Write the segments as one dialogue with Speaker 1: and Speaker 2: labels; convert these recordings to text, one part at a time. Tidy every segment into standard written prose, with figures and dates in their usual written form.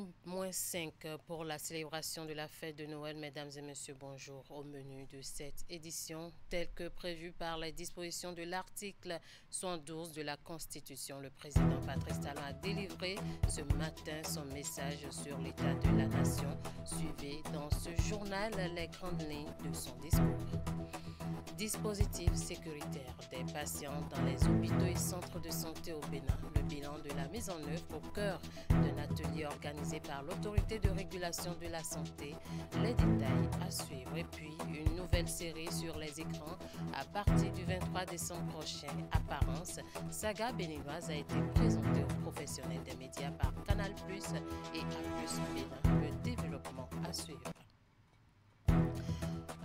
Speaker 1: Minuit-5 pour la célébration de la fête de Noël. Mesdames et messieurs, bonjour. Au menu de cette édition, tel que prévu par les dispositions de l'article 112 de la Constitution, le président Patrice Talon a délivré ce matin son message sur l'état de la nation. Suivez dans ce journal les grandes lignes de son discours. Dispositif sécuritaire des patients dans les hôpitaux et centres de santé au Bénin. Le bilan de la mise en œuvre au cœur d'un atelier organisé par l'autorité de régulation de la santé. Les détails à suivre. Et puis, une nouvelle série sur les écrans à partir du 23 décembre prochain. Apparence, saga béninoise a été présentée aux professionnels des médias par Canal+ et A+ Bénin. Le développement à suivre.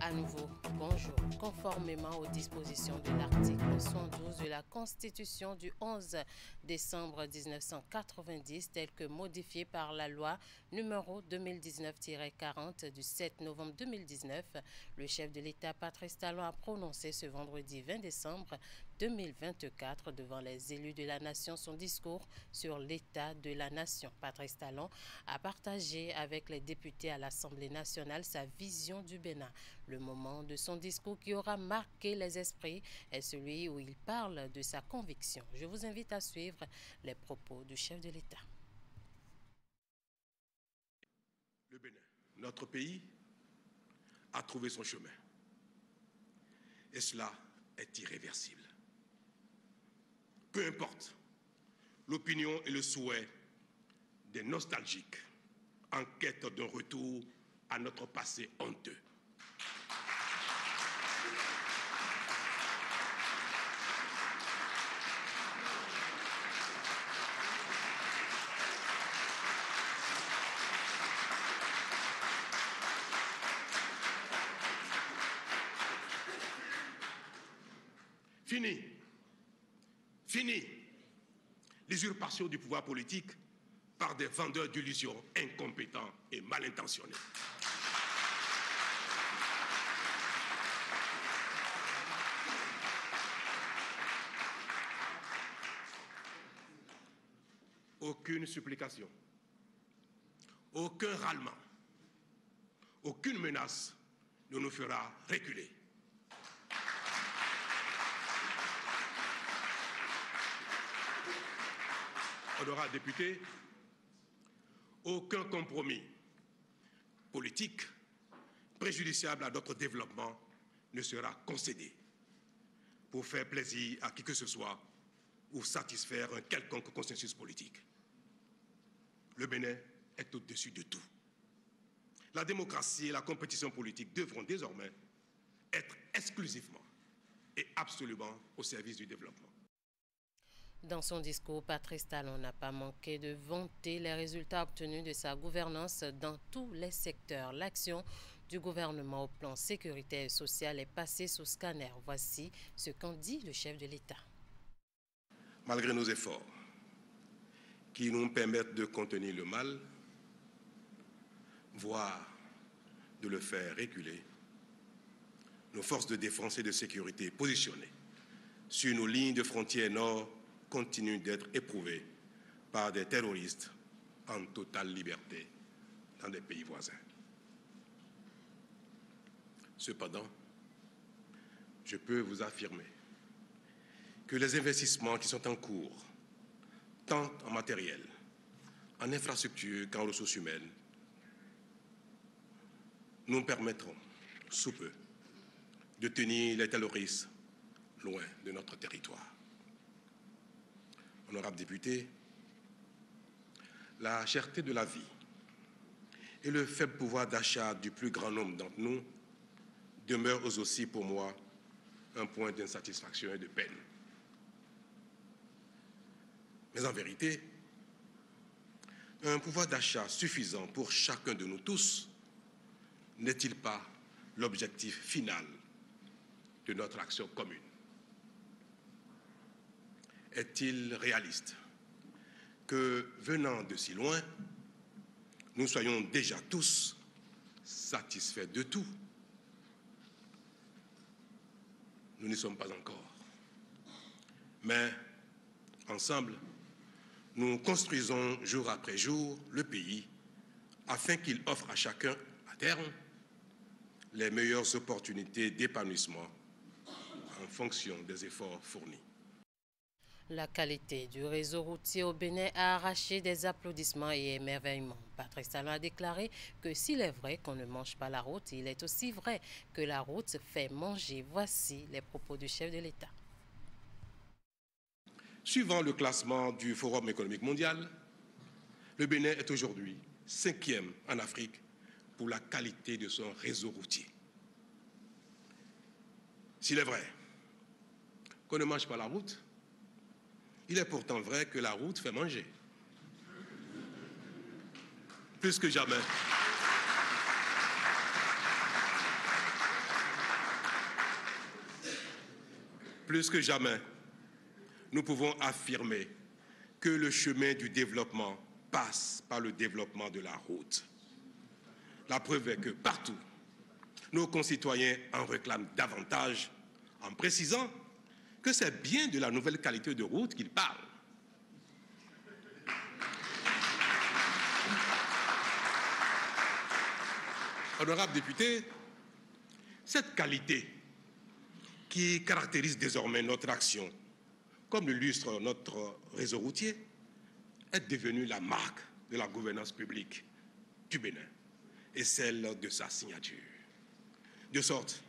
Speaker 1: À nouveau, bonjour. Conformément aux dispositions de l'article 112 de la Constitution du 11 décembre 1990, tel que modifié par la loi numéro 2019-40 du 7 novembre 2019, le chef de l'État Patrice Talon a prononcé ce vendredi 20 décembre 2024 devant les élus de la nation son discours sur l'état de la nation. Patrice Talon a partagé avec les députés à l'Assemblée nationale sa vision du Bénin. Le moment de son discours qui aura marqué les esprits est celui où il parle de sa conviction. Je vous invite à suivre les propos du chef de l'État.
Speaker 2: Le Bénin, notre pays, a trouvé son chemin. Et cela est irréversible. Peu importe l'opinion et le souhait des nostalgiques en quête d'un retour à notre passé honteux. Fini l'usurpation du pouvoir politique par des vendeurs d'illusions incompétents et mal intentionnés. Aucune supplication, aucun râlement, aucune menace ne nous fera reculer. Honorables députés, aucun compromis politique préjudiciable à notre développement ne sera concédé pour faire plaisir à qui que ce soit ou satisfaire un quelconque consensus politique. Le Bénin est au-dessus de tout. La démocratie et la compétition politique devront désormais être exclusivement et absolument au service du développement.
Speaker 1: Dans son discours, Patrice Talon n'a pas manqué de vanter les résultats obtenus de sa gouvernance dans tous les secteurs. L'action du gouvernement au plan sécuritaire et social est passée sous scanner. Voici ce qu'en dit le chef de l'État.
Speaker 2: Malgré nos efforts qui nous permettent de contenir le mal, voire de le faire reculer, nos forces de défense et de sécurité positionnées sur nos lignes de frontière nord continuent d'être éprouvées par des terroristes en totale liberté dans des pays voisins. Cependant, je peux vous affirmer que les investissements qui sont en cours, tant en matériel, en infrastructure qu'en ressources humaines, nous permettront, sous peu, de tenir les terroristes loin de notre territoire. Honorables députés, la cherté de la vie et le faible pouvoir d'achat du plus grand nombre d'entre nous demeurent aussi pour moi un point d'insatisfaction et de peine. Mais en vérité, un pouvoir d'achat suffisant pour chacun de nous tous n'est-il pas l'objectif final de notre action commune? Est-il réaliste que, venant de si loin, nous soyons déjà tous satisfaits de tout? Nous n'y sommes pas encore. Mais, ensemble, nous construisons jour après jour le pays afin qu'il offre à chacun, à terme, les meilleures opportunités d'épanouissement en fonction des efforts fournis.
Speaker 1: La qualité du réseau routier au Bénin a arraché des applaudissements et émerveillements. Patrice Talon a déclaré que s'il est vrai qu'on ne mange pas la route, il est aussi vrai que la route fait manger. Voici les propos du chef de l'État.
Speaker 2: Suivant le classement du Forum économique mondial, le Bénin est aujourd'hui 5e en Afrique pour la qualité de son réseau routier. S'il est vrai qu'on ne mange pas la route, il est pourtant vrai que la route fait manger. Plus que jamais. Plus que jamais, nous pouvons affirmer que le chemin du développement passe par le développement de la route. La preuve est que partout, nos concitoyens en réclament davantage en précisant que c'est bien de la nouvelle qualité de route qu'ils parlent. Honorables députés, cette qualité qui caractérise désormais notre action, comme l'illustre notre réseau routier, est devenue la marque de la gouvernance publique du Bénin et celle de sa signature. De sorte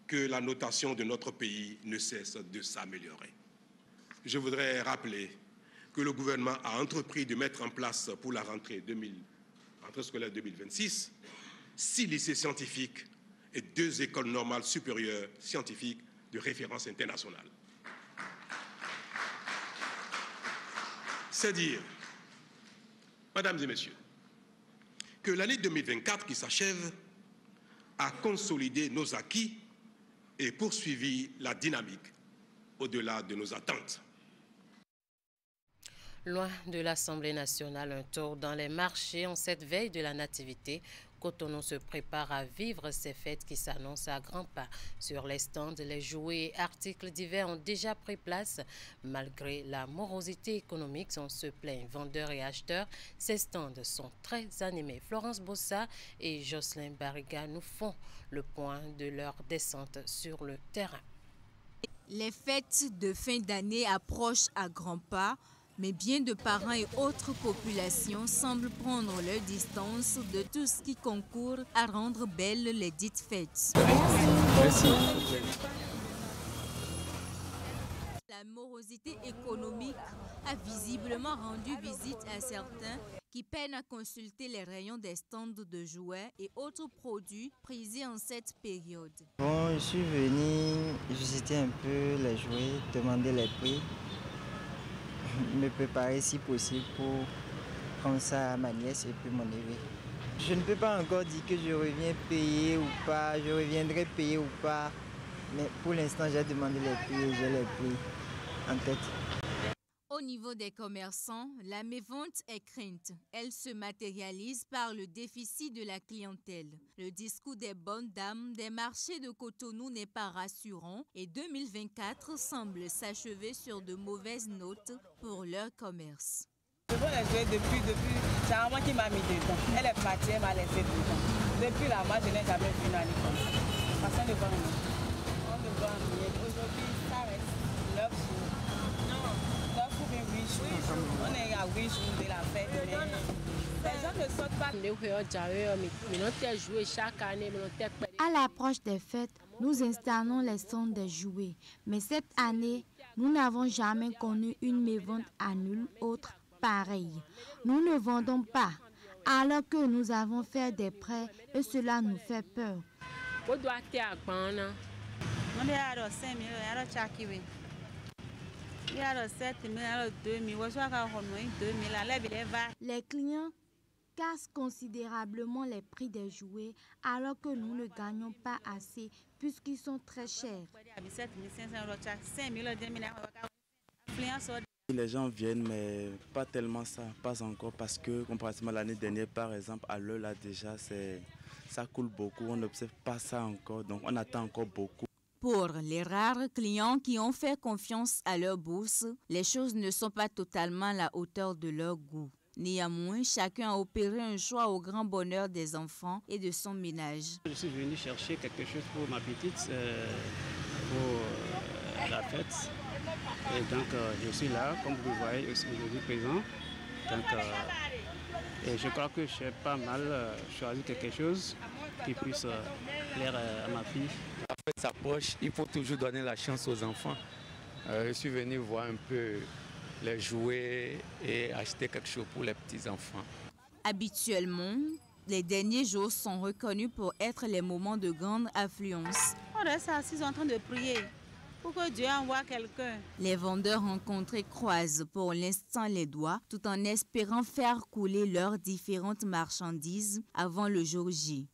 Speaker 2: que la notation de notre pays ne cesse de s'améliorer. Je voudrais rappeler que le gouvernement a entrepris de mettre en place pour la rentrée scolaire 2026 6 lycées scientifiques et 2 écoles normales supérieures scientifiques de référence internationale. C'est dire, mesdames et messieurs, que l'année 2024 qui s'achève a consolidé nos acquis et poursuivi la dynamique au-delà de nos attentes.
Speaker 1: Loin de l'Assemblée nationale, un tour dans les marchés en cette veille de la Nativité. Cotonou se prépare à vivre ces fêtes qui s'annoncent à grands pas. Sur les stands, les jouets et articles divers ont déjà pris place. Malgré la morosité économique, on se plaint vendeurs et acheteurs. Ces stands sont très animés. Florence Bossa et Jocelyn Barriga nous font le point de leur descente sur le terrain.
Speaker 3: Les fêtes de fin d'année approchent à grands pas. Mais bien de parents et autres populations semblent prendre leur distance de tout ce qui concourt à rendre belles les dites fêtes.
Speaker 4: Merci.
Speaker 3: La morosité économique a visiblement rendu visite à certains qui peinent à consulter les rayons des stands de jouets et autres produits prisés en cette période.
Speaker 4: Bon, je suis venu visiter un peu les jouets, demander les prix. Me préparer si possible pour prendre ça à ma nièce et puis mon neveu. Je ne peux pas encore dire que je reviens payer ou pas, je reviendrai payer ou pas, mais pour l'instant j'ai demandé les prix et j'ai les prix en tête.
Speaker 3: Au niveau des commerçants, la mévente est crainte. Elle se matérialise par le déficit de la clientèle. Le discours des bonnes dames des marchés de Cotonou n'est pas rassurant et 2024 semble s'achever sur de mauvaises notes pour leur commerce.
Speaker 5: Je veux les jouer depuis, c'est un mois qui m'a mis dedans. Elle est partie, elle m'a laissé dedans. Depuis là, moi je n'ai jamais vu une année comme ça. Passons devant nous. On me voit en miel. Aujourd'hui, ça reste 9 jours. On est à 8 jours de la fête, mais les gens ne sortent pas.
Speaker 6: À l'approche des fêtes, nous installons les stands des jouets. Mais cette année, nous n'avons jamais connu une mévente à nulle autre pareille. Nous ne vendons pas, alors que nous avons fait des prêts et cela nous fait peur. Les clients cassent considérablement les prix des jouets alors que nous ne gagnons pas assez puisqu'ils sont très chers.
Speaker 7: Les gens viennent, mais pas tellement ça, pas encore, parce que comparativement à l'année dernière, par exemple, à l'heure là déjà, ça coule beaucoup, on n'observe pas ça encore, donc on attend encore beaucoup.
Speaker 3: Pour les rares clients qui ont fait confiance à leur bourse, les choses ne sont pas totalement à la hauteur de leur goût. Néanmoins, chacun a opéré un choix au grand bonheur des enfants et de son ménage.
Speaker 8: Je suis venu chercher quelque chose pour ma petite, pour la fête. Et donc, je suis là, comme vous voyez, aujourd'hui présent. Donc, et je crois que j'ai pas mal choisi quelque chose qui puisse plaire à ma fille.
Speaker 9: La fête s'approche, il faut toujours donner la chance aux enfants. Je suis venu voir un peu les jouets et acheter quelque chose pour les petits-enfants.
Speaker 3: Habituellement, les derniers jours sont reconnus pour être les moments de grande affluence.
Speaker 5: On reste assis en train de prier pour que Dieu envoie quelqu'un.
Speaker 3: Les vendeurs rencontrés croisent pour l'instant les doigts tout en espérant faire couler leurs différentes marchandises avant le jour J.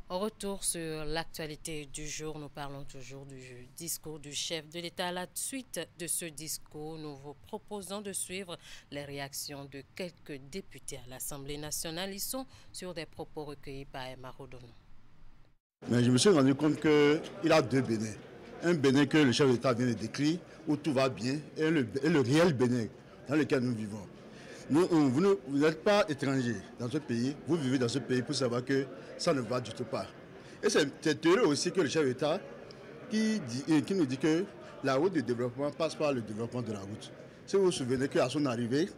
Speaker 1: Au retour sur l'actualité du jour, nous parlons toujours du discours du chef de l'État. À la suite de ce discours, nous vous proposons de suivre les réactions de quelques députés à l'Assemblée nationale. Ils sont sur des propos recueillis par Emma Rodono.
Speaker 10: Mais je me suis rendu compte qu'il a deux Bénins. Un Bénin que le chef de l'État vient de décrire, où tout va bien, et le réel Bénin dans lequel nous vivons. Vous n'êtes pas étranger dans ce pays, vous vivez dans ce pays pour savoir que ça ne va du tout pas. Et c'est heureux aussi que le chef d'État qui nous dit que la route de développement passe par le développement de la route. Si vous vous souvenez qu'à son arrivée,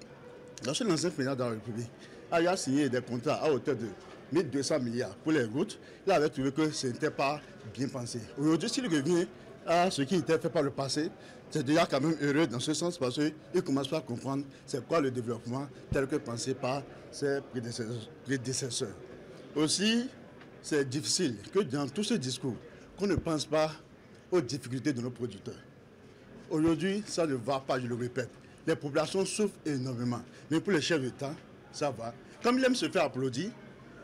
Speaker 10: lorsque l'ancien président de la République a signé des contrats à hauteur de 1200 milliards pour les routes, il avait trouvé que ce n'était pas bien pensé. Aujourd'hui, s'il revient à ce qui était fait par le passé, c'est déjà quand même heureux dans ce sens parce qu'il commence à comprendre c'est quoi le développement tel que pensé par ses prédécesseurs. Aussi, c'est difficile que dans tout ce discours, qu'on ne pense pas aux difficultés de nos producteurs. Aujourd'hui, ça ne va pas, je le répète. Les populations souffrent énormément. Mais pour les chefs d'État, ça va. Comme il aime se faire applaudir,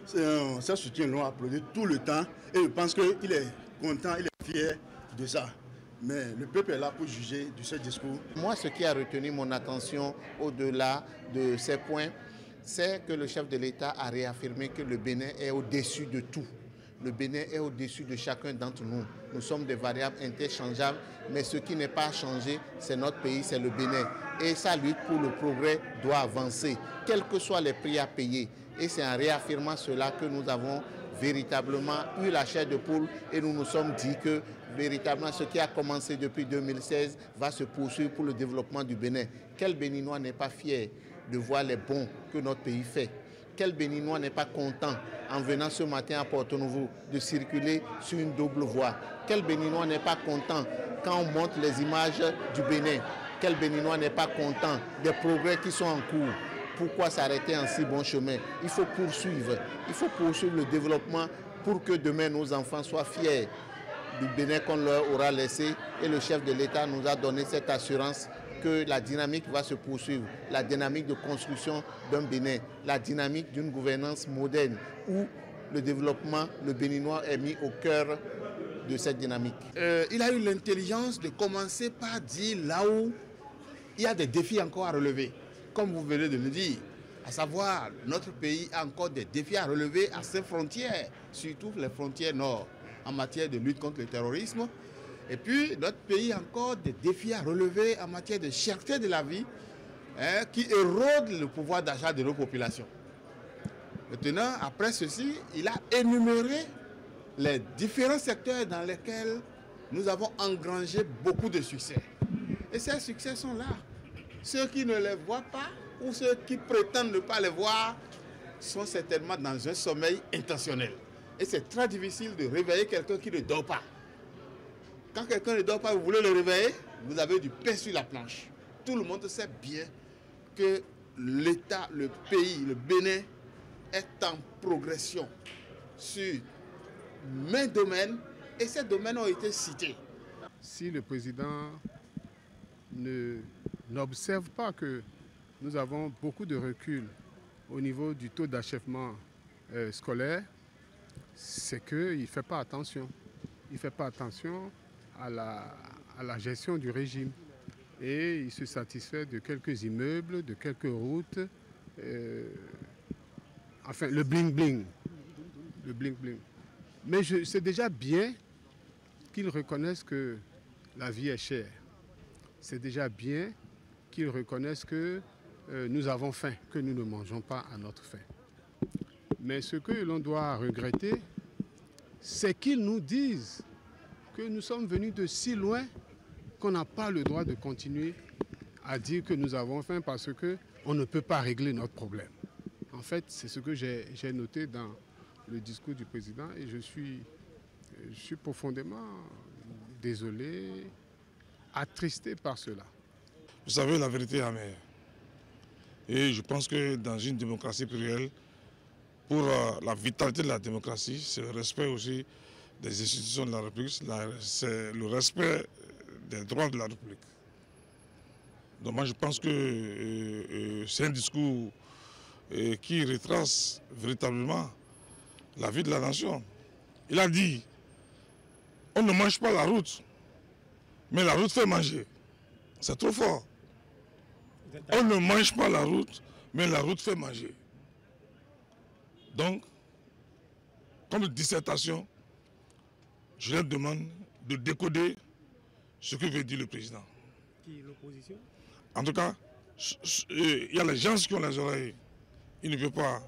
Speaker 10: ses soutiens l'ont applaudi tout le temps et je pense qu'il est content, il est fier de ça. Mais le peuple est là pour juger de ce discours.
Speaker 11: Moi, ce qui a retenu mon attention au-delà de ces points, c'est que le chef de l'État a réaffirmé que le Bénin est au-dessus de tout. Le Bénin est au-dessus de chacun d'entre nous. Nous sommes des variables interchangeables, mais ce qui n'est pas changé, c'est notre pays, c'est le Bénin. Et sa lutte pour le progrès doit avancer, quels que soient les prix à payer. Et c'est en réaffirmant cela que nous avons véritablement eu la chair de poule et nous nous sommes dit que véritablement ce qui a commencé depuis 2016 va se poursuivre pour le développement du Bénin. Quel Béninois n'est pas fier de voir les bons que notre pays fait? Quel Béninois n'est pas content en venant ce matin à Porto-Novo de circuler sur une double voie? Quel Béninois n'est pas content quand on montre les images du Bénin? Quel Béninois n'est pas content des progrès qui sont en cours? Pourquoi s'arrêter en si bon chemin? Il faut poursuivre le développement pour que demain nos enfants soient fiers du Bénin qu'on leur aura laissé. Et le chef de l'État nous a donné cette assurance que la dynamique va se poursuivre, la dynamique de construction d'un Bénin, la dynamique d'une gouvernance moderne où le développement, le béninois est mis au cœur de cette dynamique.
Speaker 10: Il a eu l'intelligence de commencer par dire là où il y a des défis encore à relever. Comme vous venez de le dire, à savoir, notre pays a encore des défis à relever à ses frontières, surtout les frontières nord, en matière de lutte contre le terrorisme. Et puis, notre pays a encore des défis à relever en matière de cherté de la vie, qui érodent le pouvoir d'achat de nos populations. Maintenant, après ceci, il a énuméré les différents secteurs dans lesquels nous avons engrangé beaucoup de succès. Et ces succès sont là. Ceux qui ne les voient pas ou ceux qui prétendent ne pas les voir sont certainement dans un sommeil intentionnel. Et c'est très difficile de réveiller quelqu'un qui ne dort pas. Quand quelqu'un ne dort pas, vous voulez le réveiller, vous avez du pain sur la planche. Tout le monde sait bien que l'État, le pays, le Bénin est en progression sur maints domaines et ces domaines ont été cités.
Speaker 12: Si le président n'observe pas que nous avons beaucoup de recul au niveau du taux d'achèvement scolaire, c'est qu'il ne fait pas attention. Il ne fait pas attention à la gestion du régime. Et il se satisfait de quelques immeubles, de quelques routes, enfin le bling-bling. Le bling-bling. Mais c'est déjà bien qu'il reconnaisse que la vie est chère. C'est déjà bien qu'ils reconnaissent que nous avons faim, que nous ne mangeons pas à notre faim. Mais ce que l'on doit regretter, c'est qu'ils nous disent que nous sommes venus de si loin qu'on n'a pas le droit de continuer à dire que nous avons faim parce qu'on ne peut pas régler notre problème. En fait, c'est ce que j'ai noté dans le discours du président et je suis profondément désolé, attristé par cela.
Speaker 13: Vous savez, la vérité est amère. Et je pense que dans une démocratie plurielle, pour la vitalité de la démocratie, c'est le respect aussi des institutions de la République, c'est le respect des droits de la République. Donc moi je pense que c'est un discours qui retrace véritablement la vie de la nation. Il a dit, on ne mange pas la route, mais la route fait manger. C'est trop fort. On ne mange pas la route, mais la route fait manger. Donc, comme dissertation, je leur demande de décoder ce que veut dire le président.
Speaker 14: Qui est l'opposition?
Speaker 13: En tout cas, il y a les gens qui ont les oreilles, ils ne veulent pas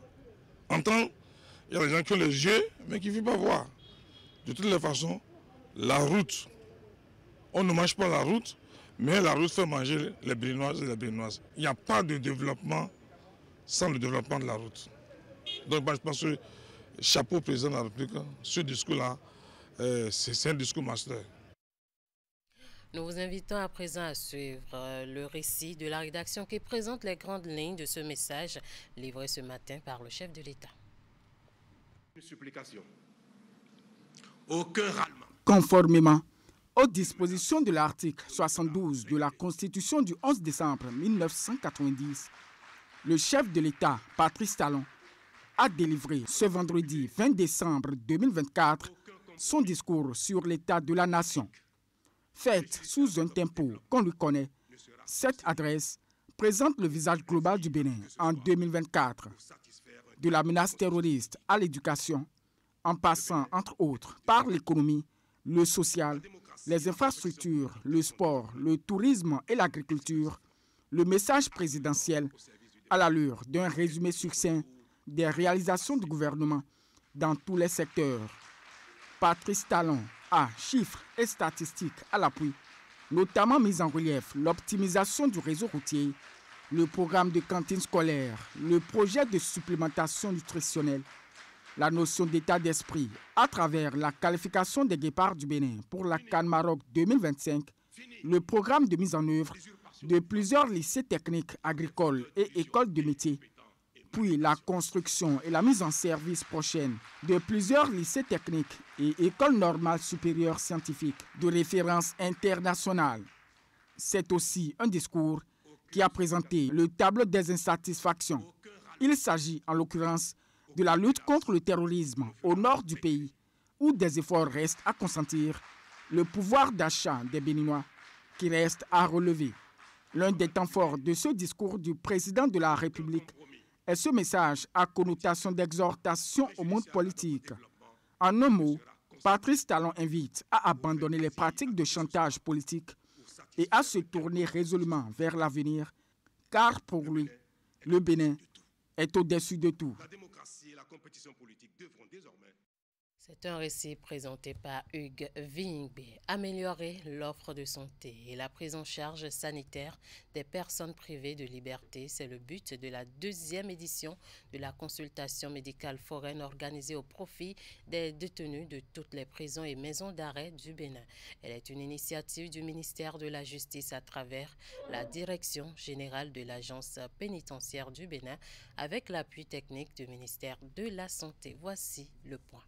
Speaker 13: entendre. Il y a les gens qui ont les yeux, mais qui ne veulent pas voir. De toutes les façons, la route, on ne mange pas la route, mais la route fait manger les Béninoises et les Béninoises. Il n'y a pas de développement sans le développement de la route. Donc moi, je pense que chapeau au président de la République, ce discours-là, c'est un discours master.
Speaker 1: Nous vous invitons à présent à suivre le récit de la rédaction qui présente les grandes lignes de ce message livré ce matin par le chef de l'État.
Speaker 2: Une supplication. Aucun râlement.
Speaker 15: Conformément aux dispositions de l'article 72 de la Constitution du 11 décembre 1990, le chef de l'État, Patrice Talon, a délivré ce vendredi 20 décembre 2024 son discours sur l'état de la nation. Faite sous un tempo qu'on lui connaît, cette adresse présente le visage global du Bénin en 2024. De la menace terroriste à l'éducation, en passant, entre autres, par l'économie, le social, les infrastructures, le sport, le tourisme et l'agriculture, le message présidentiel à l'allure d'un résumé succinct des réalisations du gouvernement dans tous les secteurs. Patrice Talon a chiffres et statistiques à l'appui, notamment mis en relief l'optimisation du réseau routier, le programme de cantine scolaire, le projet de supplémentation nutritionnelle, la notion d'état d'esprit à travers la qualification des guépards du Bénin pour la CAN Maroc 2025, le programme de mise en œuvre de plusieurs lycées techniques agricoles et écoles de métiers, puis la construction et la mise en service prochaine de plusieurs lycées techniques et écoles normales supérieures scientifiques de référence internationale. C'est aussi un discours qui a présenté le tableau des insatisfactions. Il s'agit en l'occurrence de la lutte contre le terrorisme au nord du pays, où des efforts restent à consentir, le pouvoir d'achat des Béninois qui reste à relever. L'un des temps forts de ce discours du président de la République est ce message à connotation d'exhortation au monde politique. En un mot, Patrice Talon invite à abandonner les pratiques de chantage politique et à se tourner résolument vers l'avenir, car pour lui, le Bénin est au-dessus de tout.
Speaker 2: La démocratie et la compétition politique devront désormais...
Speaker 1: C'est un récit présenté par Hugues Vingbe. Améliorer l'offre de santé et la prise en charge sanitaire des personnes privées de liberté, c'est le but de la 2e édition de la consultation médicale foraine organisée au profit des détenus de toutes les prisons et maisons d'arrêt du Bénin. Elle est une initiative du ministère de la Justice à travers la Direction générale de l'Agence pénitentiaire du Bénin avec l'appui technique du ministère de la Santé. Voici le point.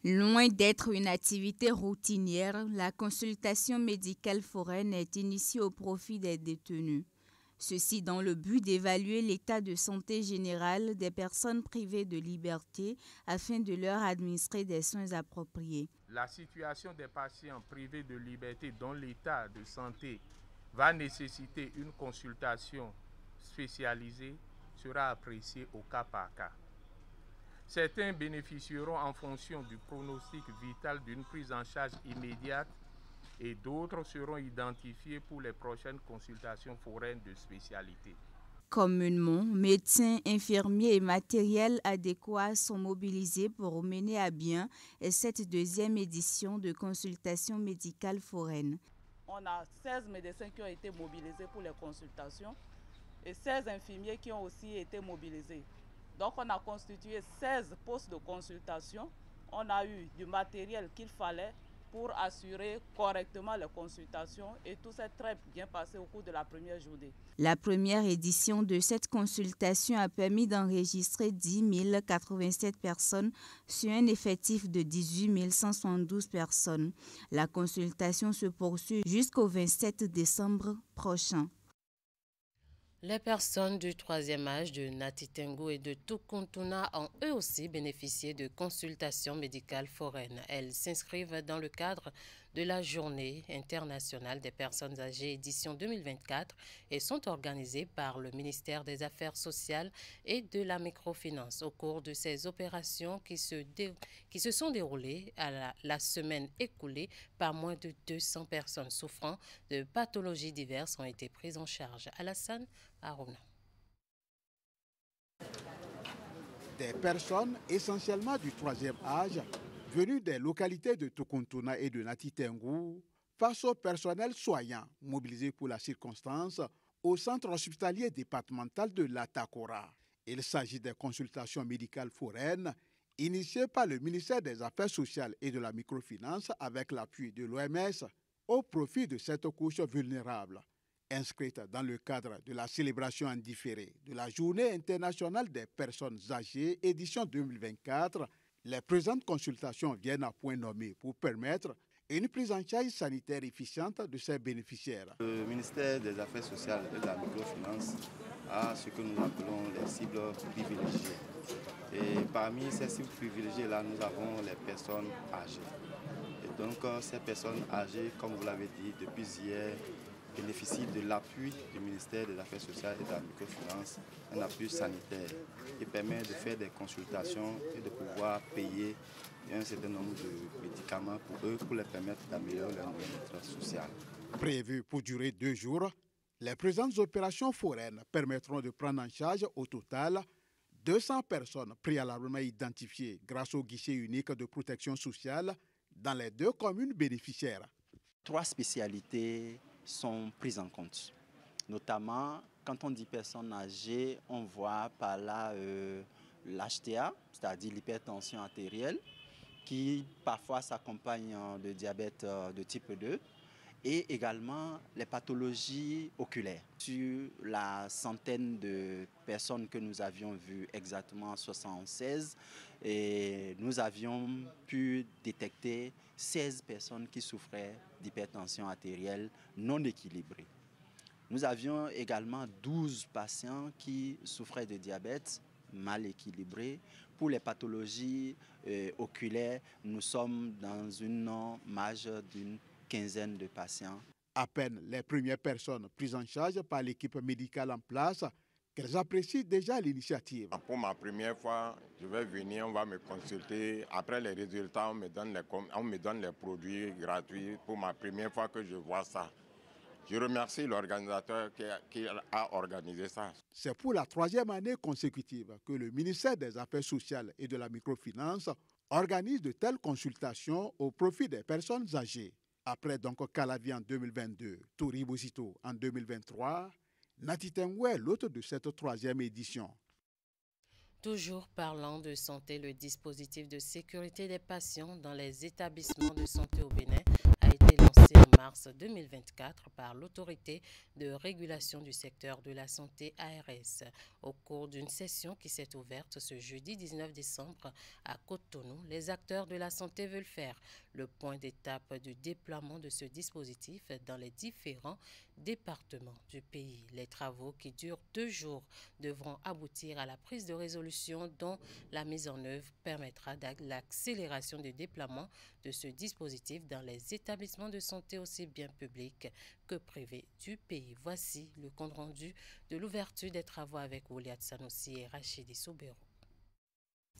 Speaker 3: Loin d'être une activité routinière, la consultation médicale foraine est initiée au profit des détenus. Ceci dans le but d'évaluer l'état de santé général des personnes privées de liberté afin de leur administrer des soins appropriés.
Speaker 16: La situation des patients privés de liberté dont l'état de santé va nécessiter une consultation spécialisée sera appréciée au cas par cas. Certains bénéficieront en fonction du pronostic vital d'une prise en charge immédiate et d'autres seront identifiés pour les prochaines consultations foraines de spécialité.
Speaker 3: Communément, médecins, infirmiers et matériel adéquat sont mobilisés pour mener à bien cette deuxième édition de consultation médicale foraine.
Speaker 5: On a 16 médecins qui ont été mobilisés pour les consultations et 16 infirmiers qui ont aussi été mobilisés. Donc on a constitué 16 postes de consultation. On a eu du matériel qu'il fallait pour assurer correctement les consultations et tout s'est très bien passé au cours de la première journée.
Speaker 3: La première édition de cette consultation a permis d'enregistrer 10 087 personnes sur un effectif de 18 172 personnes. La consultation se poursuit jusqu'au 27 décembre prochain.
Speaker 1: Les personnes du troisième âge de Natitengu et de Tukuntuna ont eux aussi bénéficié de consultations médicales foraines. Elles s'inscrivent dans le cadre de la Journée internationale des personnes âgées édition 2024 et sont organisées par le ministère des Affaires sociales et de la microfinance. Au cours de ces opérations qui se sont déroulées à la semaine écoulée, pas moins de 200 personnes souffrant de pathologies diverses ont été prises en charge. Alassane Aruna.
Speaker 14: Des personnes essentiellement du troisième âge venues des localités de Tukuntuna et de Natitengu face au personnel soignant mobilisé pour la circonstance au centre hospitalier départemental de l'Atakora. Il s'agit des consultations médicales foraines initiées par le ministère des Affaires sociales et de la microfinance avec l'appui de l'OMS au profit de cette couche vulnérable. Inscrite dans le cadre de la célébration en différé de la Journée internationale des personnes âgées, édition 2024, les présentes consultations viennent à point nommé pour permettre une prise en charge sanitaire efficiente de ses bénéficiaires.
Speaker 7: Le ministère des Affaires sociales et de la microfinance a ce que nous appelons les cibles privilégiées. Et parmi ces cibles privilégiées-là, nous avons les personnes âgées. Et donc, ces personnes âgées, comme vous l'avez dit, depuis hier, bénéficient de l'appui du ministère des Affaires sociales et de la microfinance, un appui sanitaire qui permet de faire des consultations et de pouvoir payer un certain nombre de médicaments pour eux, pour les permettre d'améliorer leur bien-être social.
Speaker 14: Prévu pour durer 2 jours, les présentes opérations foraines permettront de prendre en charge au total 200 personnes préalablement identifiées grâce au guichet unique de protection sociale dans les 2 communes bénéficiaires.
Speaker 17: 3 spécialités sont prises en compte. Notamment, quand on dit personnes âgées, on voit par là l'HTA, c'est-à-dire l'hypertension artérielle, qui parfois s'accompagne de diabète de type 2, et également les pathologies oculaires. Sur la centaine de personnes que nous avions vues, exactement 76, et nous avions pu détecter 16 personnes qui souffraient d'hypertension artérielle non équilibrée. Nous avions également 12 patients qui souffraient de diabète mal équilibré. Pour les pathologies oculaires, nous sommes dans une marge d'une quinzaine de patients.
Speaker 14: À peine les premières personnes prises en charge par l'équipe médicale en place, qu'elles apprécient déjà l'initiative.
Speaker 18: Pour ma première fois, je vais venir, on va me consulter. Après les résultats, on me donne les produits gratuits. Pour ma première fois que je vois ça. Je remercie l'organisateur qui a organisé ça.
Speaker 14: C'est pour la 3e année consécutive que le ministère des Affaires sociales et de la microfinance organise de telles consultations au profit des personnes âgées. Après donc Calavi en 2022, Touribosito en 2023, Natitengu est l'hôte de cette 3e édition.
Speaker 1: Toujours parlant de santé, le dispositif de sécurité des patients dans les établissements de santé au Bénin a été lancé en mars 2024 par l'autorité de régulation du secteur de la santé ARS. Au cours d'une session qui s'est ouverte ce jeudi 19 décembre à Cotonou, les acteurs de la santé veulent faire le point d'étape du déploiement de ce dispositif dans les différents départements du pays. Les travaux qui durent 2 jours devront aboutir à la prise de résolution dont la mise en œuvre permettra l'accélération du déploiement de ce dispositif dans les établissements de santé aussi bien publics que privés du pays. Voici le compte rendu de l'ouverture des travaux avec Ouliat Sanoussi et Rachidi Soubero.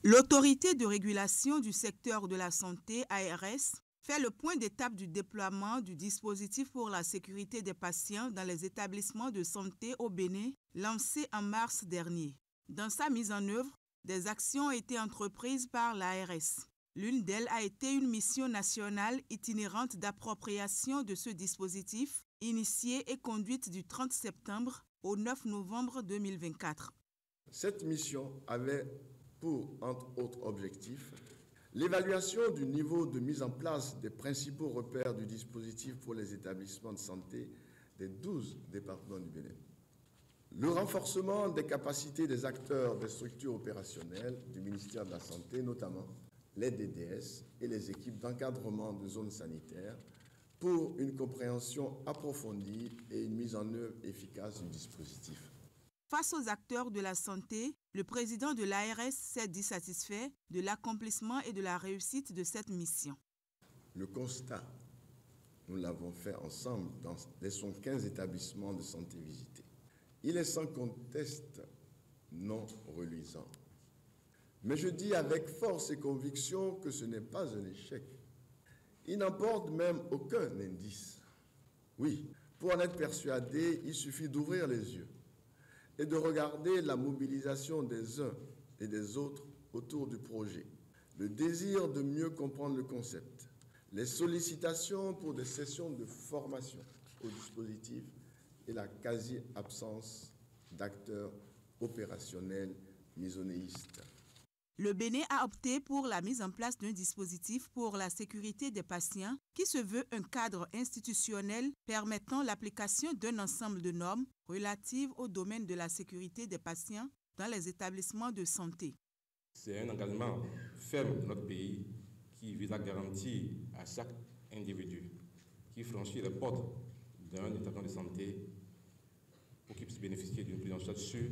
Speaker 19: L'autorité de régulation du secteur de la santé, ARS,
Speaker 5: fait le point d'étape du déploiement du dispositif pour la sécurité des patients dans les établissements de santé au Bénin, lancé en mars dernier. Dans sa mise en œuvre, des actions ont été entreprises par l'ARS. L'une d'elles a été une mission nationale itinérante d'appropriation de ce dispositif, initiée et conduite du 30 septembre au 9 novembre 2024.
Speaker 19: Cette mission avait pour, entre autres objectifs, l'évaluation du niveau de mise en place des principaux repères du dispositif pour les établissements de santé des 12 départements du Bénin, le renforcement des capacités des acteurs des structures opérationnelles du ministère de la Santé, notamment les DDS et les équipes d'encadrement de zones sanitaires, pour une compréhension approfondie et une mise en œuvre efficace du dispositif.
Speaker 5: Face aux acteurs de la santé, le président de l'ARS s'est dit satisfait de l'accomplissement et de la réussite de cette mission.
Speaker 19: Le constat, nous l'avons fait ensemble dans les 115 établissements de santé visités. Il est sans conteste non reluisant. Mais je dis avec force et conviction que ce n'est pas un échec. Il n'emporte même aucun indice. Oui, pour en être persuadé, il suffit d'ouvrir les yeux et de regarder la mobilisation des uns et des autres autour du projet, le désir de mieux comprendre le concept, les sollicitations pour des sessions de formation au dispositif et la quasi-absence d'acteurs opérationnels misonéistes.
Speaker 5: Le Bénin a opté pour la mise en place d'un dispositif pour la sécurité des patients qui se veut un cadre institutionnel permettant l'application d'un ensemble de normes relatives au domaine de la sécurité des patients dans les établissements de santé.
Speaker 20: C'est un engagement ferme de notre pays qui vise à garantir à chaque individu qui franchit les portes d'un établissement de santé pour qu'il puisse bénéficier d'une prise en charge sûre,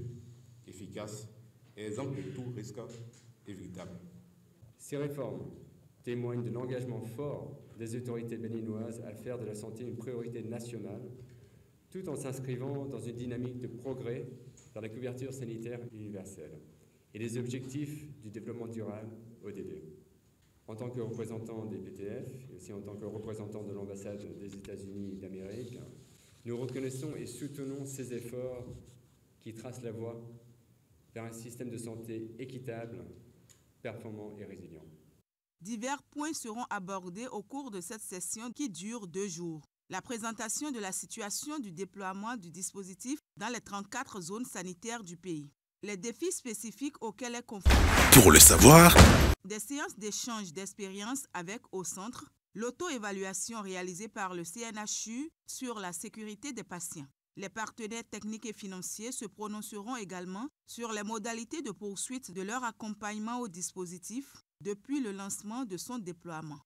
Speaker 20: efficace et exempte de tout risque évitable.
Speaker 21: Ces réformes témoignent de l'engagement fort des autorités béninoises à faire de la santé une priorité nationale, tout en s'inscrivant dans une dynamique de progrès vers la couverture sanitaire universelle et les objectifs du développement durable ODD. En tant que représentant des PTF et aussi en tant que représentant de l'ambassade des États-Unis d'Amérique, nous reconnaissons et soutenons ces efforts qui tracent la voie vers un système de santé équitable, performant et résilient.
Speaker 5: Divers points seront abordés au cours de cette session qui dure 2 jours. La présentation de la situation du déploiement du dispositif dans les 34 zones sanitaires du pays. Les défis spécifiques auxquels est confronté.
Speaker 22: Pour le savoir.
Speaker 5: Des séances d'échange d'expériences avec au centre. L'auto-évaluation réalisée par le CNHU sur la sécurité des patients. Les partenaires techniques et financiers se prononceront également sur les modalités de poursuite de leur accompagnement au dispositif depuis le lancement de son déploiement.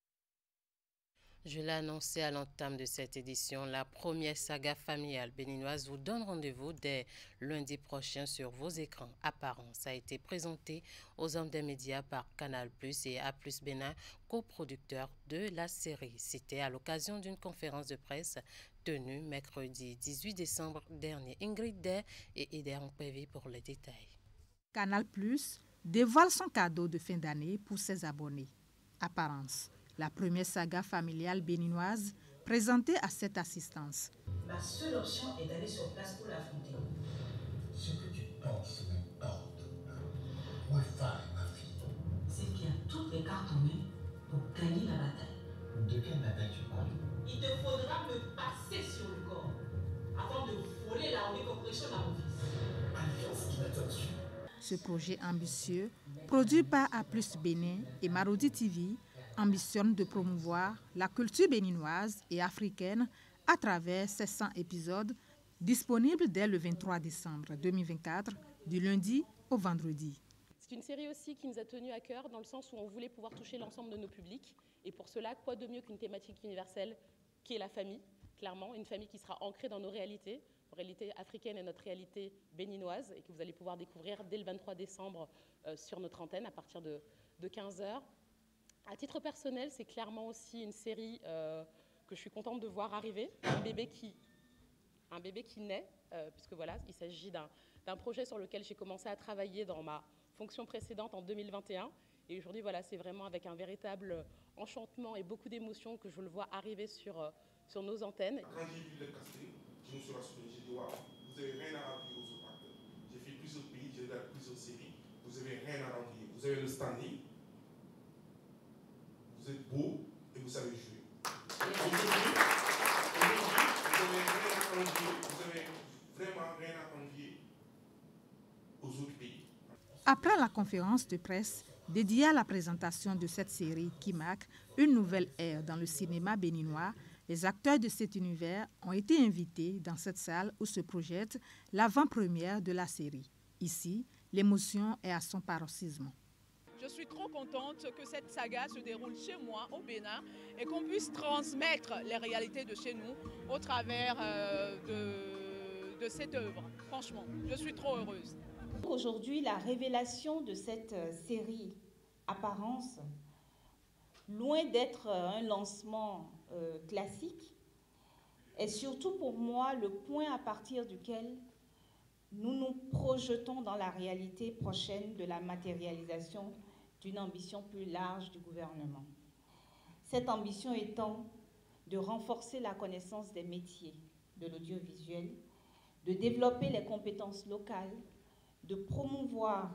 Speaker 1: Je l'ai annoncé à l'entame de cette édition, la première saga familiale béninoise vous donne rendez-vous dès lundi prochain sur vos écrans. Apparence a été présenté aux hommes des médias par Canal+ et A+ Bénin, coproducteurs de la série. C'était à l'occasion d'une conférence de presse tenue mercredi 18 décembre dernier. Ingrid Day et Eder Ankpevi pour les détails.
Speaker 23: Canal+ dévoile son cadeau de fin d'année pour ses abonnés. Apparence. La première saga familiale béninoise présentée à cette assistance.
Speaker 24: Ma seule option est d'aller sur place pour l'affronter.
Speaker 25: Ce que tu penses m'importe. Wafa est ma fille.
Speaker 24: C'est qu'il y a toutes les cartes en main pour gagner la bataille.
Speaker 25: De quelle bataille tu parles?
Speaker 24: Il te faudra me passer sur le corps avant de voler la unique oppression à mon fils.
Speaker 25: Alliance qui m'attend dessus.
Speaker 23: Ce projet ambitieux, produit par A+ Bénin et Marodi TV, ambitionne de promouvoir la culture béninoise et africaine à travers 700 épisodes disponibles dès le 23 décembre 2024, du lundi au vendredi.
Speaker 26: C'est une série aussi qui nous a tenu à cœur dans le sens où on voulait pouvoir toucher l'ensemble de nos publics. Et pour cela, quoi de mieux qu'une thématique universelle qui est la famille, clairement, une famille qui sera ancrée dans nos réalités africaine et notre réalité béninoise, et que vous allez pouvoir découvrir dès le 23 décembre sur notre antenne à partir de 15h. À titre personnel, c'est clairement aussi une série que je suis contente de voir arriver, un bébé qui naît, puisque voilà, il s'agit d'un projet sur lequel j'ai commencé à travailler dans ma fonction précédente en 2021 Et aujourd'hui, voilà, c'est vraiment avec un véritable enchantement et beaucoup d'émotions que je le vois arriver sur nos antennes.
Speaker 13: Quand j'ai vu le casting, je me suis rassuré, j'ai dit waouh, vous n'avez rien à envier aux autres acteurs. J'ai fait plusieurs pays, j'ai regardé plusieurs séries, vous n'avez rien à envier. Vous avez le standing, vous êtes beau et vous savez jouer. Vous avez vraiment rien à envier aux autres pays.
Speaker 23: Après la conférence de presse dédiée à la présentation de cette série qui marque une nouvelle ère dans le cinéma béninois, les acteurs de cet univers ont été invités dans cette salle où se projette l'avant-première de la série. Ici, l'émotion est à son paroxysme.
Speaker 4: Je suis trop contente que cette saga se déroule chez moi, au Bénin, et qu'on puisse transmettre les réalités de chez nous au travers de cette œuvre. Franchement, je suis trop heureuse.
Speaker 6: Aujourd'hui, la révélation de cette série Apparence, loin d'être un lancement classique, est surtout pour moi le point à partir duquel nous nous projetons dans la réalité prochaine de la matérialisation d'une ambition plus large du gouvernement. Cette ambition étant de renforcer la connaissance des métiers de l'audiovisuel, de développer les compétences locales, de promouvoir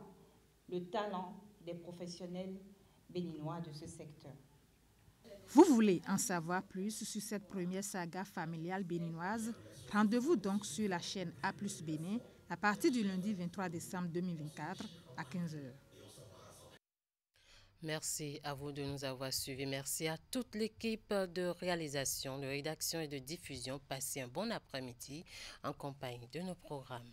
Speaker 6: le talent des professionnels béninois de ce secteur.
Speaker 23: Vous voulez en savoir plus sur cette première saga familiale béninoise? Rendez-vous donc sur la chaîne A+ Bénin à partir du lundi 23 décembre 2024 à 15h.
Speaker 1: Merci à vous de nous avoir suivis. Merci à toute l'équipe de réalisation, de rédaction et de diffusion. Passez un bon après-midi en compagnie de nos programmes.